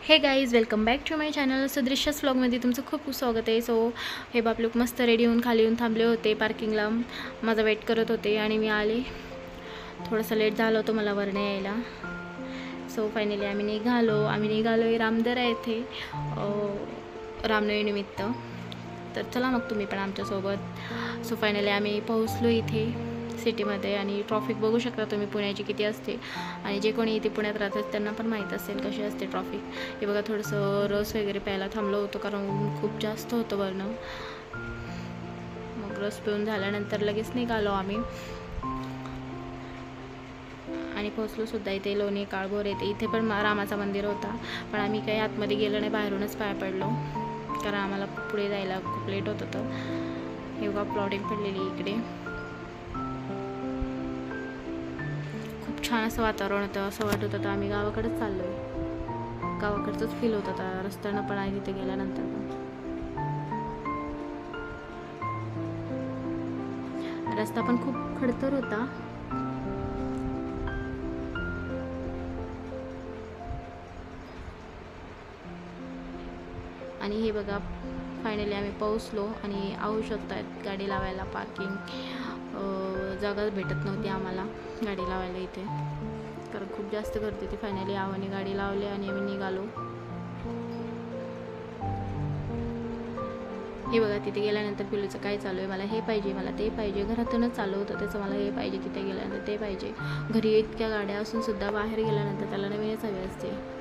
हे guys welcome back to my channel. So दृश्यस व्लॉगमध्ये तुमचं खूप खूप स्वागत आहे. सो हे बाप लोक मस्त रेडी होऊन खाली येऊन थांबले होते पार्किंगला, माझा वेट करत होते आणि मी आले. थोडंसं लेट झालं होतं मला वरणे यायला. सो फायनली आम्ही निघालो आहे रामदरा येथे रामनवमीनिमित्त. तर चला मग तुम्ही पण आमच्यासोबत. सो फायनली आम्ही पोहोचलो इथे सिटीमध्ये आणि ट्रॉफिक बघू शकता तुम्ही पुण्याची किती असते. आणि जे कोणी इथे पुण्यात राहतात त्यांना पण माहीत असेल कशी असते ट्रॉफिक. हे बघा, थोडंसं रस वगैरे प्यायला थांबलो होतो कारण खूप जास्त होतं वरनं. मग रस पिऊन झाल्यानंतर लगेच निघालो आम्ही आणि पोहोचलो सुद्धा इथे लोणी काळभोर येते. इथे पण रामाचा मंदिर होता, पण आम्ही काही आतमध्ये गेलो नाही, बाहेरूनच पाया पडलो कारण आम्हाला पुढे जायला खूप लेट होत होतं. हे बघा प्लॉटिंग पडलेली इकडे. खूप छान असं वातावरण होतं, असं वाटत होतं आम्ही गावाकडेच चाललो आहे. गावाकडचंच फील होत होता रस्त्यानं पण आहे तिथे गेल्यानंतर पण. रस्ता पण खूप खडतर होता. आणि हे बघा फायनली आम्ही पोहोचलो आणि आवू शकतात गाडी लावायला. पार्किंग जागाच भेटत नव्हती आम्हाला गाडी लावायला इथे, कारण खूप जास्त गर्दी होती. फायनली आवाने गाडी लावली आणि आम्ही निघालो. हे बघा तिथे गेल्यानंतर पिलूचं काय चालू आहे, मला हे पाहिजे, मला ते पाहिजे. घरातूनच चालू होतं त्याचं, मला हे पाहिजे, तिथे गेल्यानंतर ते पाहिजे. घरी इतक्या गाड्या असून सुद्धा बाहेर गेल्यानंतर त्याला नवीनच हवे असते.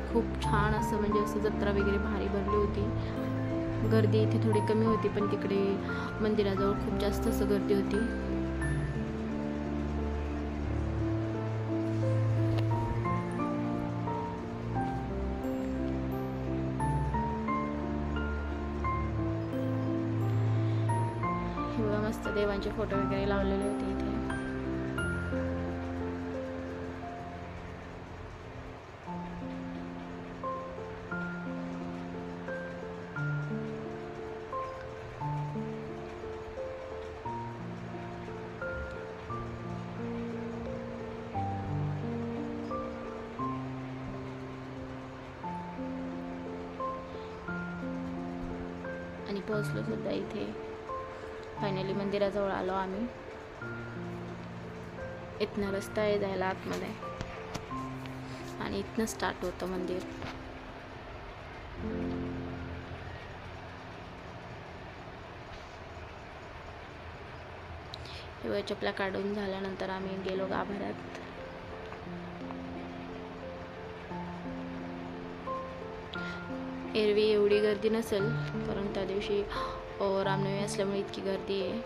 खूप छान असं म्हणजे असं जत्रा वगैरे भारी भरली होती. गर्दी इथे थोडी कमी होती, पण तिकडे मंदिराजवळ खूप जास्त असं गर्दी होती. हे बघा मस्त देवांचे फोटो वगैरे लावलेले होते इथे. आणि पोहोचलो सुद्धा इथे. फायनली मंदिराजवळ आलो आम्ही. इथनं रस्ता आहे जायला आतमध्ये आणि इथनं स्टार्ट होतं मंदिर. हे चपला काढून झाल्यानंतर आम्ही गेलो गाभाऱ्यात. एरवी एवढी गर्दी नसेल, कारण त्या दिवशी रामनवमी असल्यामुळे इतकी गर्दी आहे.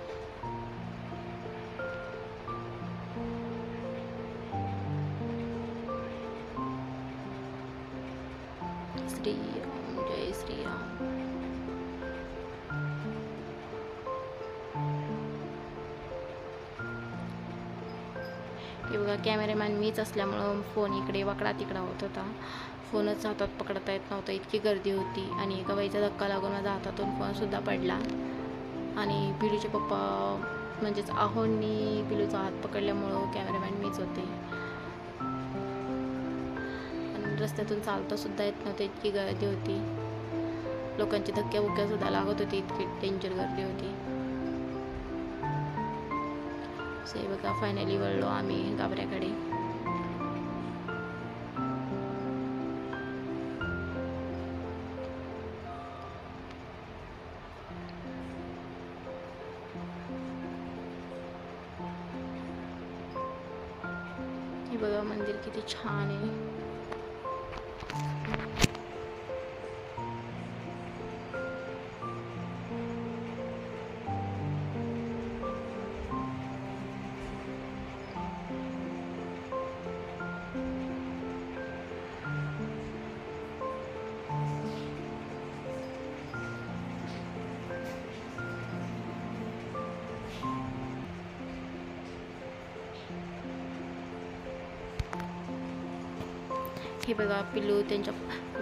श्रीराम जय श्रीराम. हे बघा कॅमेरामॅन मीच असल्यामुळं फोन इकडे वाकडा तिकडा होत होता. फोनच हातात पकडता येत नव्हता, इतकी गर्दी होती. आणि एका बाईचा धक्का लागून माझ्या हातातून फोनसुद्धा पडला. आणि पिलूचे पप्पा म्हणजेच आहोंनी पिलूचा हात पकडल्यामुळं कॅमेरामॅन मीच होते. आणि रस्त्यातून चालता सुद्धा येत नव्हते, इतकी गर्दी होती. लोकांची धक्क्या सुद्धा लागत होती, इतकी डेंजर गर्दी होती. हे बघा फायनली वळलो आम्ही गाभऱ्याकडे. हे बघा मंदिर किती छान आहे. हे बघा पिल्लू त्यांच्या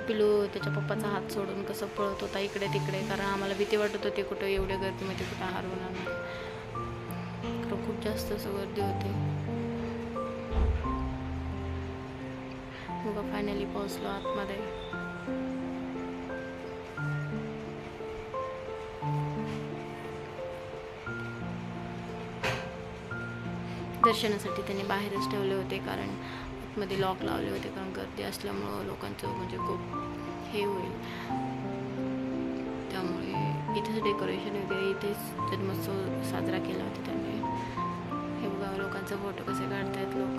पिलू त्याच्या पप्पाचा हात सोडून कसं पळत होता इकडे तिकडे, कारण आम्हाला भीती वाटत होती कुठं एवढ्या गर्दीमध्ये कुठं हरवून आणलं. खूप जास्त असं गर्दी होती. मग फायनली पोहोचलो आतमध्ये. दर्शनासाठी त्यांनी बाहेरच ठेवले होते, कारण मध्ये लॉक लावले होते, कारण गर्दी असल्यामुळं लोकांचं म्हणजे खूप हे होईल, त्यामुळे इथेच डेकोरेशन वगैरे इथेच जन्मोत्सव साजरा केला होता त्यांनी. हे बघा लोकांचे फोटो कसे काढतायत लोक.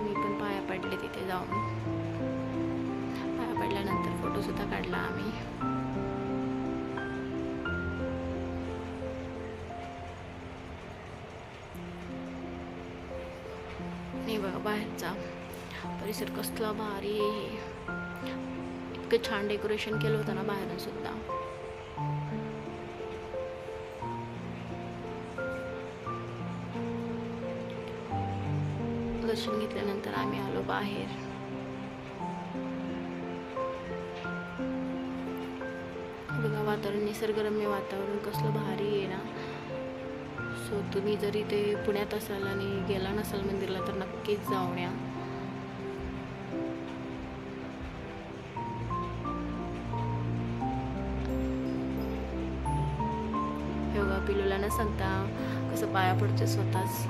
मी पण पाया पडले तिथे जाऊन. पाया पडल्यानंतर फोटो सुद्धा काढला आम्ही. नाही बघा बाहेरचा परिसर कसला भारी आहे. इतकं छान डेकोरेशन केलं होतं ना बाहेरून सुद्धा. दर्शन घेतल्यानंतर आम्ही आलो बाहेर. बघा वातावरण, निसर्गरम्य वातावरण कसलं भारी आहे ना. सो तुम्ही जर इथे पुण्यात असाल आणि गेला नसाल मंदिरला तर नक्कीच जाऊन या. हे बघा पिलूला न सांगता कसं पाया पडते स्वतःच.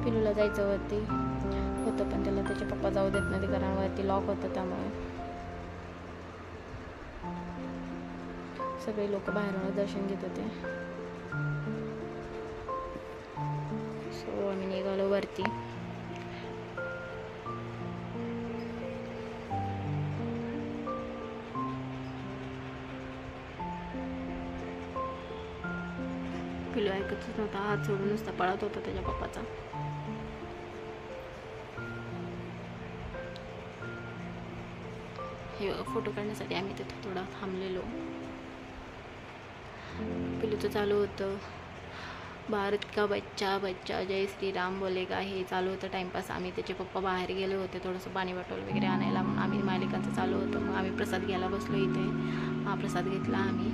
पिलूला जायचं वरती होतं, पण त्याला त्याचे पप्पा जाऊ देत नाही, कारण वरती लॉक होतं. त्यामुळे सगळे लोक बाहेरून दर्शन घेत होते. सो आम्ही निघालो वरती. पिलू ऐकतच नव्हता, हात सोडून नुसता पळत होता त्याच्या पप्पाचा. हे फोटो काढण्यासाठी आम्ही तिथे थोडा थांबलेलो. पिलूचं चालू होतं भारत का बच्चा बच्चा जय श्रीराम बोलेगा, हे चालू होतं टाइमपास. आम्ही त्याचे पप्पा बाहेर गेले होते थोडंसं पाणी बॉटल वगैरे आणायला, म्हणून आम्ही मालिकांचं चालू होतं. मग आम्ही प्रसाद घ्यायला बसलो इथे. महाप्रसाद घेतला आम्ही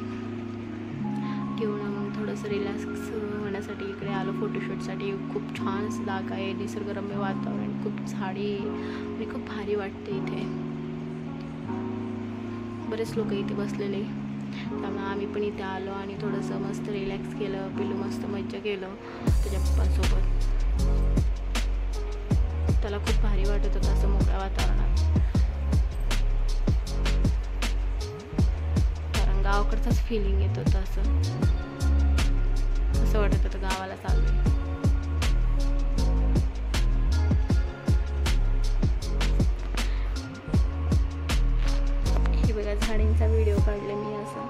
घेऊन. मग थोडंसं रिलॅक्स होण्यासाठी इकडे आलो फोटोशूटसाठी. खूप छान जागा आहे, निसर्गरम्य वातावरण, खूप झाडी आणि खूप भारी वाटते इथे. बरेच लोक इथे बसलेले, त्यामुळे आम्ही पण इथे आलो आणि थोडंसं मस्त रिलॅक्स केलं. पिलू मस्त मज्जा केलं त्याच्या पप्पांसोबत. त्याला खूप भारी वाटत होतं असं मोकळ्या वातावरणात, कारण गावाकडचंच फिलिंग येत होतं. असं वाटत होतं गावाला चालू. हे बघा झाडींचा व्हिडिओ काढले मी. असं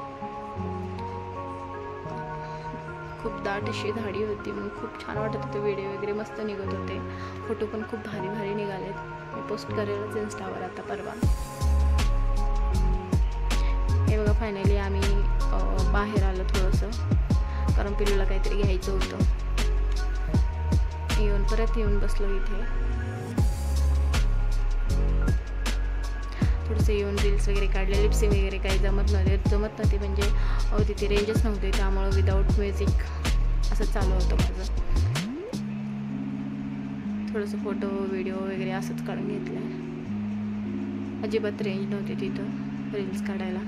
खूप दाट अशी झाडी होती, म्हणून खूप छान वाटत होतं. व्हिडिओ वगैरे मस्त निघत होते, फोटो पण खूप भारी भारी निघालेत. मी पोस्ट करेलच इंस्टावर आता परवा. हे बघा फायनली आम्ही बाहेर आलो थोडंसं, कारण पिलूला काहीतरी घ्यायचं होतं. परत येऊन बसलो इथे. थोडंसं येऊन रील्स वगैरे काढले. लिप्सिंग वगैरे काही जमत नव्हते म्हणजे तिथे रेंजच नव्हते, त्यामुळं विदाऊट म्युझिक असं चालू होतं माझं. थोडंसं फोटो व्हिडिओ वगैरे असंच काढून घेतलं. अजिबात रेंज नव्हती तिथं रील्स काढायला.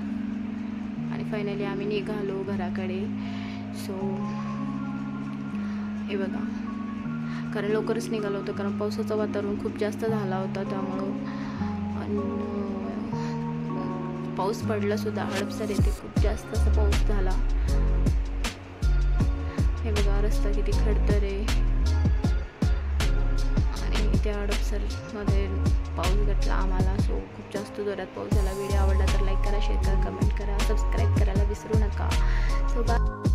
आणि फायनली आम्ही निघालो घराकडे. सो हे बघा, कारण लवकरच निघालो होतो, कारण पावसाचं वातावरण खूप जास्त झाला होता. त्यामुळं पाऊस पडला सुद्धा, हडपसर येते खूप जास्त असं पाऊस झाला. हे बघा रस्ता किती खडतर आहे, आणि त्या हडपसरमध्ये पाऊस घटला आम्हाला. सो खूप जास्त जोरात पाऊस झाला. व्हिडिओ आवडला तर लाईक करा, शेअर करा, कमेंट करा, सबस्क्राईब करायला विसरू नका. So bye.